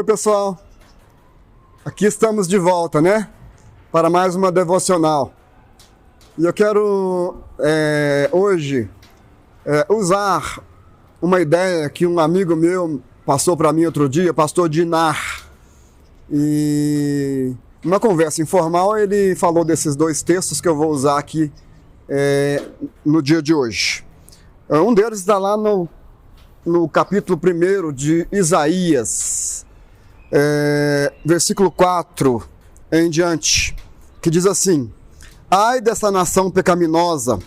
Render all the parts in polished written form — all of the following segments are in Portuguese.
Oi, pessoal. Aqui estamos de volta, né? Para mais uma devocional. E eu quero hoje usar uma ideia que um amigo meu passou para mim outro dia, pastor Dinar. E numa conversa informal ele falou desses dois textos que eu vou usar aqui no dia de hoje. Um deles está lá no capítulo 1 de Isaías, versículo 4 em diante, que diz assim: ai dessa nação pecaminosa,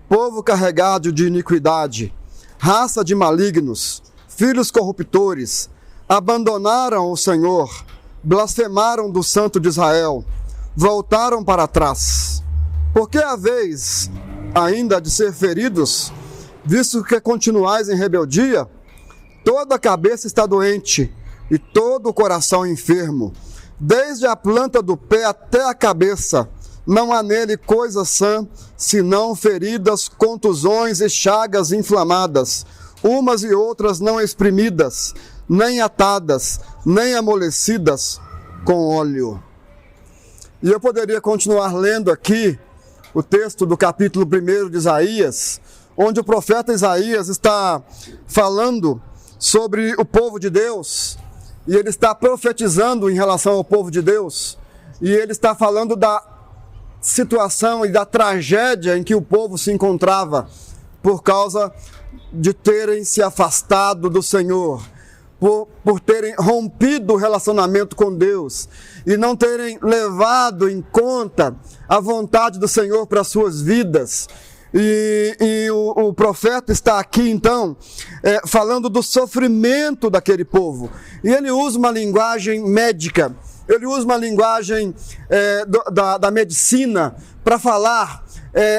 povo carregado de iniquidade, raça de malignos, filhos corruptores, abandonaram o Senhor, blasfemaram do Santo de Israel, voltaram para trás. Por que haveis ainda de ser feridos, visto que continuais em rebeldia? Toda a cabeça está doente e todo o coração enfermo. Desde a planta do pé até a cabeça, não há nele coisa sã, senão feridas, contusões e chagas inflamadas, umas e outras não exprimidas, nem atadas, nem amolecidas com óleo. E eu poderia continuar lendo aqui o texto do capítulo 1 de Isaías, onde o profeta Isaías está falando sobre o povo de Deus, e ele está profetizando em relação ao povo de Deus, e ele está falando da situação e da tragédia em que o povo se encontrava por causa de terem se afastado do Senhor, por terem rompido o relacionamento com Deus e não terem levado em conta a vontade do Senhor para as suas vidas. E o profeta está aqui, então, falando do sofrimento daquele povo. E ele usa uma linguagem médica, ele usa uma linguagem da medicina para falar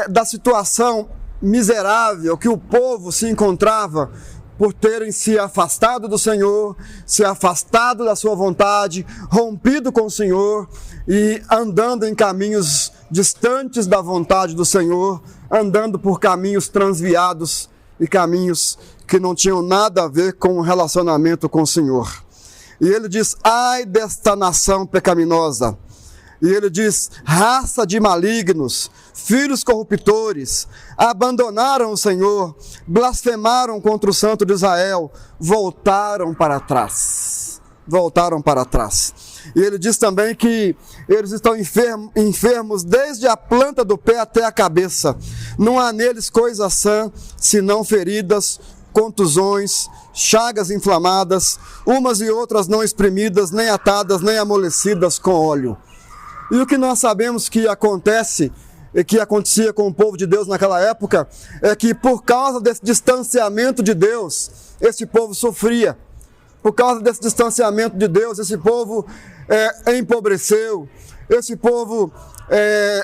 da situação miserável que o povo se encontrava por terem se afastado do Senhor, se afastado da sua vontade, rompido com o Senhor e andando em caminhos distantes da vontade do Senhor, andando por caminhos transviados e caminhos que não tinham nada a ver com o relacionamento com o Senhor. E ele diz: ai desta nação pecaminosa. E ele diz: raça de malignos, filhos corruptores, abandonaram o Senhor, blasfemaram contra o Santo de Israel, voltaram para trás. Voltaram para trás. E ele diz também que eles estão enfermos desde a planta do pé até a cabeça. Não há neles coisa sã, senão feridas, contusões, chagas inflamadas, umas e outras não exprimidas, nem atadas, nem amolecidas com óleo. E o que nós sabemos que acontece, e que acontecia com o povo de Deus naquela época, é que por causa desse distanciamento de Deus, esse povo sofria. Por causa desse distanciamento de Deus, esse povo empobreceu, esse povo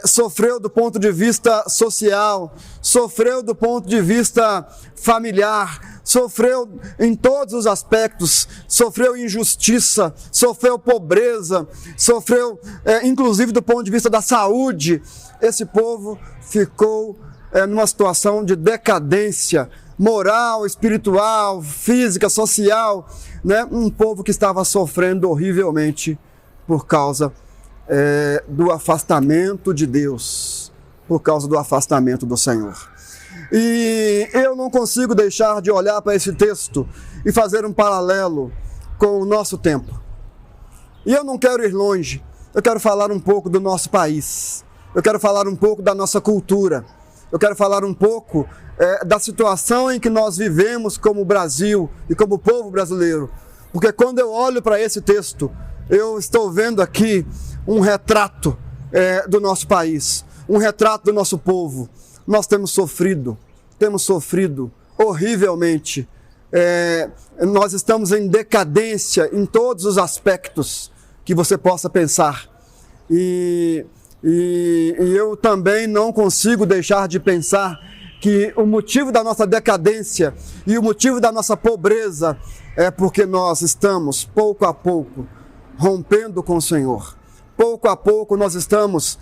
sofreu do ponto de vista social, sofreu do ponto de vista familiar, sofreu em todos os aspectos, sofreu injustiça, sofreu pobreza, sofreu inclusive do ponto de vista da saúde. Esse povo ficou numa situação de decadência moral, espiritual, física, social, né? Um povo que estava sofrendo horrivelmente por causa do afastamento de Deus, por causa do afastamento do Senhor. E eu não consigo deixar de olhar para esse texto e fazer um paralelo com o nosso tempo. E eu não quero ir longe, eu quero falar um pouco do nosso país, eu quero falar um pouco da nossa cultura, eu quero falar um pouco da situação em que nós vivemos como Brasil e como povo brasileiro. Porque quando eu olho para esse texto, eu estou vendo aqui um retrato do nosso país, um retrato do nosso povo. Nós temos sofrido horrivelmente. Nós estamos em decadência em todos os aspectos que você possa pensar. E eu também não consigo deixar de pensar que o motivo da nossa decadência e o motivo da nossa pobreza é porque nós estamos, pouco a pouco, rompendo com o Senhor. Pouco a pouco nós estamos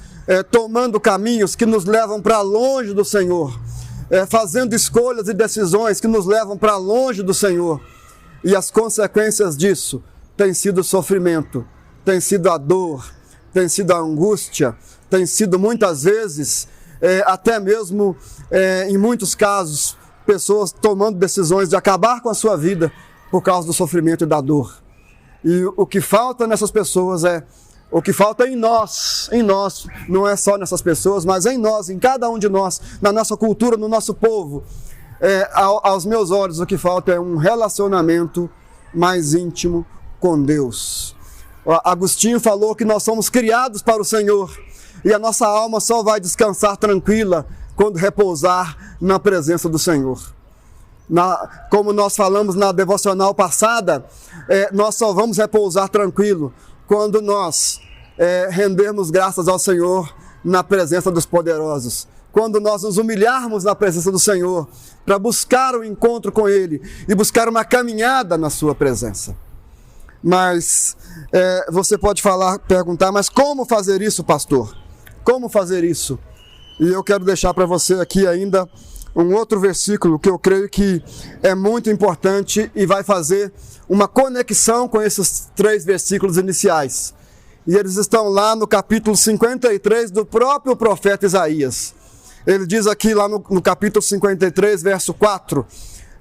tomando caminhos que nos levam para longe do Senhor, fazendo escolhas e decisões que nos levam para longe do Senhor. E as consequências disso tem sido o sofrimento, tem sido a dor, tem sido a angústia, tem sido muitas vezes, até mesmo em muitos casos, pessoas tomando decisões de acabar com a sua vida por causa do sofrimento e da dor. E o que falta nessas pessoas o que falta em nós, não é só nessas pessoas, mas em nós, em cada um de nós, na nossa cultura, no nosso povo, aos meus olhos, o que falta é um relacionamento mais íntimo com Deus. Agostinho falou que nós somos criados para o Senhor e a nossa alma só vai descansar tranquila quando repousar na presença do Senhor. Como nós falamos na devocional passada, nós só vamos repousar tranquilo quando nós rendermos graças ao Senhor na presença dos poderosos. Quando nós nos humilharmos na presença do Senhor para buscar o encontro com Ele e buscar uma caminhada na sua presença. Mas você pode perguntar, mas como fazer isso, pastor? Como fazer isso? E eu quero deixar para você aqui ainda um outro versículo que eu creio que é muito importante e vai fazer uma conexão com esses 3 versículos iniciais. E eles estão lá no capítulo 53 do próprio profeta Isaías. Ele diz aqui lá no capítulo 53, verso 4,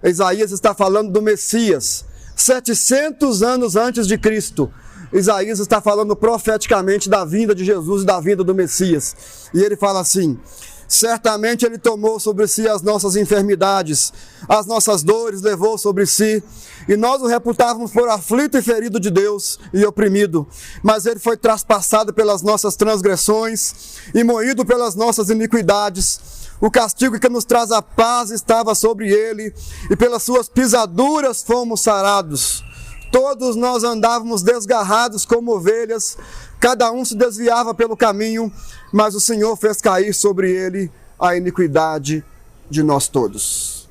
Isaías está falando do Messias, 700 anos antes de Cristo. Isaías está falando profeticamente da vinda de Jesus e da vinda do Messias. E ele fala assim: certamente Ele tomou sobre si as nossas enfermidades, as nossas dores levou sobre si, e nós o reputávamos por aflito e ferido de Deus e oprimido. Mas Ele foi traspassado pelas nossas transgressões e moído pelas nossas iniquidades. O castigo que nos traz a paz estava sobre Ele, e pelas suas pisaduras fomos sarados. Todos nós andávamos desgarrados como ovelhas, cada um se desviava pelo caminho, mas o Senhor fez cair sobre ele a iniquidade de nós todos.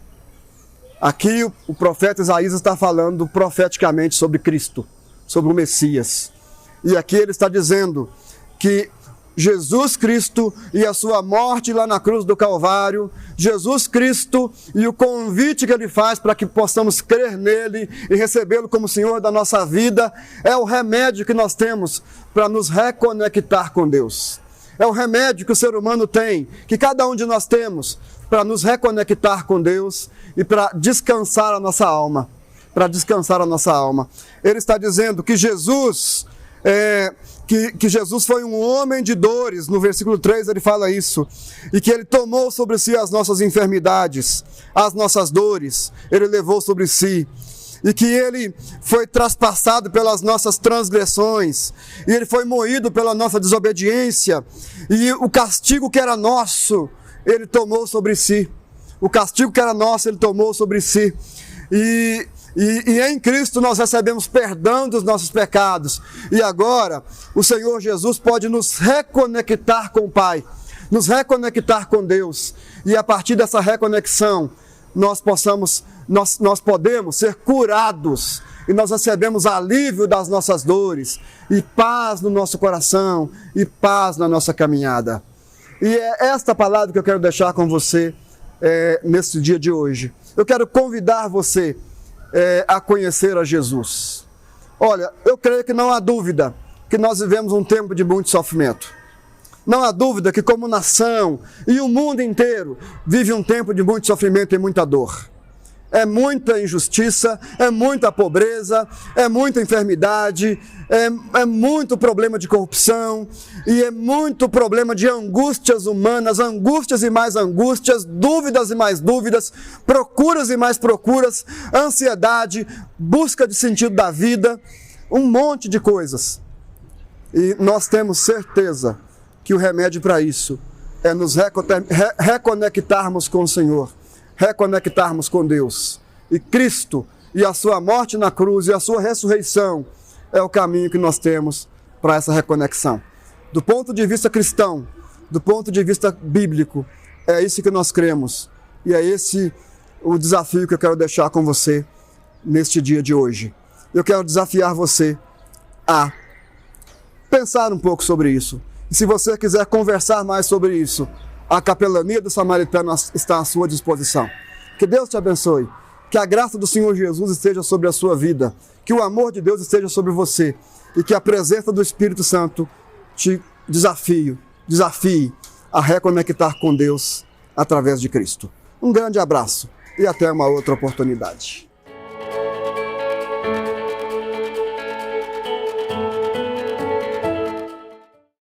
Aqui o profeta Isaías está falando profeticamente sobre Cristo, sobre o Messias. E aqui ele está dizendo que Jesus Cristo e a sua morte lá na cruz do Calvário, Jesus Cristo e o convite que Ele faz para que possamos crer nele e recebê-lo como Senhor da nossa vida, é o remédio que nós temos para nos reconectar com Deus. É o remédio que o ser humano tem, que cada um de nós temos, para nos reconectar com Deus e para descansar a nossa alma. Para descansar a nossa alma. Ele está dizendo que Jesus que Jesus foi um homem de dores, no versículo 3 ele fala isso, e que Ele tomou sobre si as nossas enfermidades, as nossas dores, Ele levou sobre si, e que Ele foi traspassado pelas nossas transgressões, e Ele foi moído pela nossa desobediência, e o castigo que era nosso, Ele tomou sobre si, o castigo que era nosso, Ele tomou sobre si, e em Cristo nós recebemos perdão dos nossos pecados. E agora o Senhor Jesus pode nos reconectar com o Pai, nos reconectar com Deus. E a partir dessa reconexão nós podemos ser curados. E nós recebemos alívio das nossas dores, e paz no nosso coração, e paz na nossa caminhada. E é esta palavra que eu quero deixar com você nesse dia de hoje. Eu quero convidar você a conhecer a Jesus. Olha, eu creio que não há dúvida que nós vivemos um tempo de muito sofrimento. Não há dúvida que como nação e o mundo inteiro vive um tempo de muito sofrimento e muita dor. É muita injustiça, é muita pobreza, é muita enfermidade, é muito problema de corrupção e é muito problema de angústias humanas, angústias e mais angústias, dúvidas e mais dúvidas, procuras e mais procuras, ansiedade, busca de sentido da vida, um monte de coisas. E nós temos certeza que o remédio para isso é nos reconectarmos com o Senhor, reconectarmos com Deus. E Cristo e a sua morte na cruz e a sua ressurreição é o caminho que nós temos para essa reconexão. Do ponto de vista cristão, do ponto de vista bíblico, é isso que nós cremos. E é esse o desafio que eu quero deixar com você neste dia de hoje. Eu quero desafiar você a pensar um pouco sobre isso. E se você quiser conversar mais sobre isso, a Capelania do Samaritano está à sua disposição. Que Deus te abençoe. Que a graça do Senhor Jesus esteja sobre a sua vida. Que o amor de Deus esteja sobre você e que a presença do Espírito Santo te desafie a reconectar com Deus através de Cristo. Um grande abraço e até uma outra oportunidade.